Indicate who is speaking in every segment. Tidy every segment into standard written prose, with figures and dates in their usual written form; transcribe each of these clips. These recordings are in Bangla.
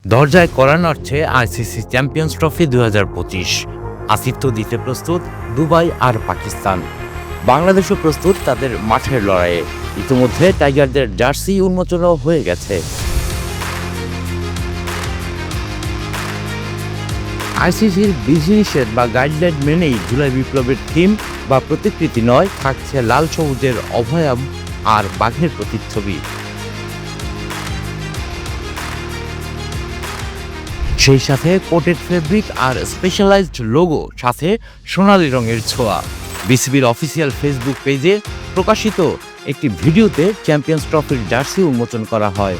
Speaker 1: দরজায় কড়া নাড়ছে আইসিসি চ্যাম্পিয়ন্স ট্রফি 2025। আতিথ্য দিতে প্রস্তুত দুবাই আর পাকিস্তান। বাংলাদেশও প্রস্তুত তাদের মাঠের লড়াইয়ে। ইতিমধ্যে টাইগারদের জার্সি উন্মোচনও হয়ে গেছে। আইসিসির বিধিনিষেধ বা গাইডলাইন মেনেই জুলাই বিপ্লবের থিম বা প্রতিকৃতি নয়, থাকছে লাল সবুজের অভয়াম আর বাঘের প্রতিচ্ছবি। সেই সাথে কোটেড ফেব্রিক আর স্পেশালাইজড লোগো, সাথে সোনালি রঙের ছোঁয়া। বিসিবির অফিসিয়াল ফেসবুক পেজে প্রকাশিত একটি ভিডিওতে চ্যাম্পিয়ন্স ট্রফির জার্সি উন্মোচন করা হয়।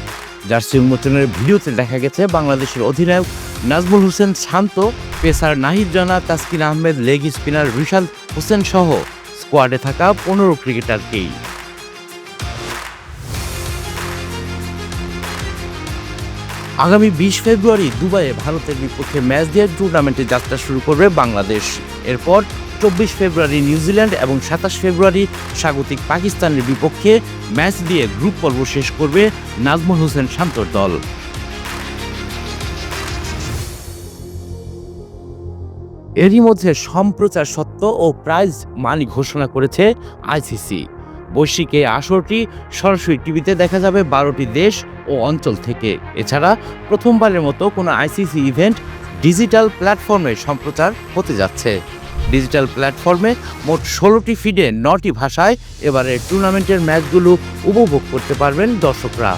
Speaker 1: জার্সি উন্মোচনের ভিডিওতে দেখা গেছে বাংলাদেশের অধিনায়ক Najmul Hossain Shanto, pacer Nahid Rana, Taskin Ahmed, leg spinner Rishad Hossain সহ স্কোয়াডে থাকা 15 ক্রিকেটারকেই। আগামী 20 ফেব্রুয়ারি দুবাইয়ে ভারতের বিপক্ষে ম্যাচ দিয়ে টুর্নামেন্টে যাত্রা শুরু করবে বাংলাদেশ। এরপর 24 ফেব্রুয়ারি নিউজিল্যান্ড এবং 27 ফেব্রুয়ারি স্বাগতিক পাকিস্তানের বিপক্ষে ম্যাচ দিয়ে গ্রুপ পর্ব শেষ করবে নাজমুল হোসেন শান্তর দল। এরই মধ্যে সম্প্রচার সত্ত্ব ও প্রাইজ মানি ঘোষণা করেছে আইসিসি। বৈশ্বিক এই আসরটি সরাসরি টিভিতে দেখা যাবে 12টি দেশ ও অঞ্চল থেকে। এছাড়া প্রথমবারের মতো কোনো আইসিসি ইভেন্ট ডিজিটাল প্ল্যাটফর্মে সম্প্রচার হতে যাচ্ছে। ডিজিটাল প্ল্যাটফর্মে মোট 16টি ফিডে 9টি ভাষায় এবারের টুর্নামেন্টের ম্যাচগুলো উপভোগ করতে পারবেন দর্শকরা।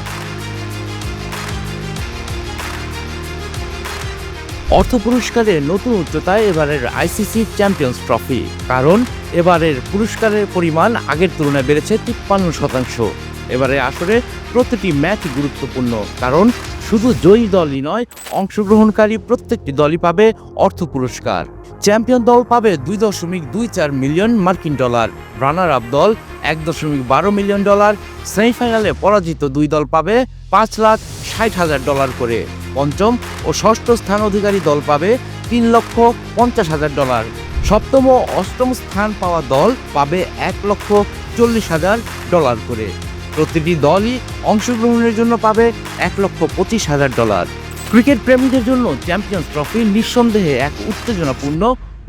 Speaker 1: অর্থ পুরস্কারের নতুন উচ্চতায় এবারের আইসিসি চ্যাম্পিয়ন্স ট্রফি, কারণ এবারের পুরস্কারের পরিমাণ আগের তুলনায় বেড়েছে 53%। এবারে আসরে প্রতিটি ম্যাচ গুরুত্বপূর্ণ, কারণ শুধু জয়ী দলই নয়, অংশগ্রহণকারী প্রত্যেকটি দলই পাবে অর্থ পুরস্কার। চ্যাম্পিয়ন দল পাবে $2.24 মিলিয়ন মার্কিন ডলার, রানার আপ দল $1.12 মিলিয়ন ডলার, সেমিফাইনালে পরাজিত দুই দল পাবে $5,60,000 করে, পঞ্চম ও ষষ্ঠ স্থান অধিকারী দল পাবে $3,50,000, সপ্তম ও অষ্টম স্থান পাওয়া দল পাবে $1,40,000 করে। প্রতিটি দলই অংশগ্রহণের জন্য পাবে $1,25,000। ক্রিকেট প্রেমীদের জন্য চ্যাম্পিয়ন্স ট্রফি নিঃসন্দেহে এক উত্তেজনাপূর্ণ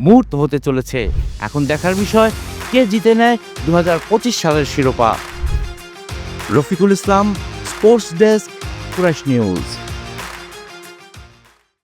Speaker 1: মুহূর্ত হতে চলেছে। এখন দেখার বিষয়, কে জিতে নেয় 2025 সালের শিরোপা। Rafiqul Islam, sports desk, Quraish news.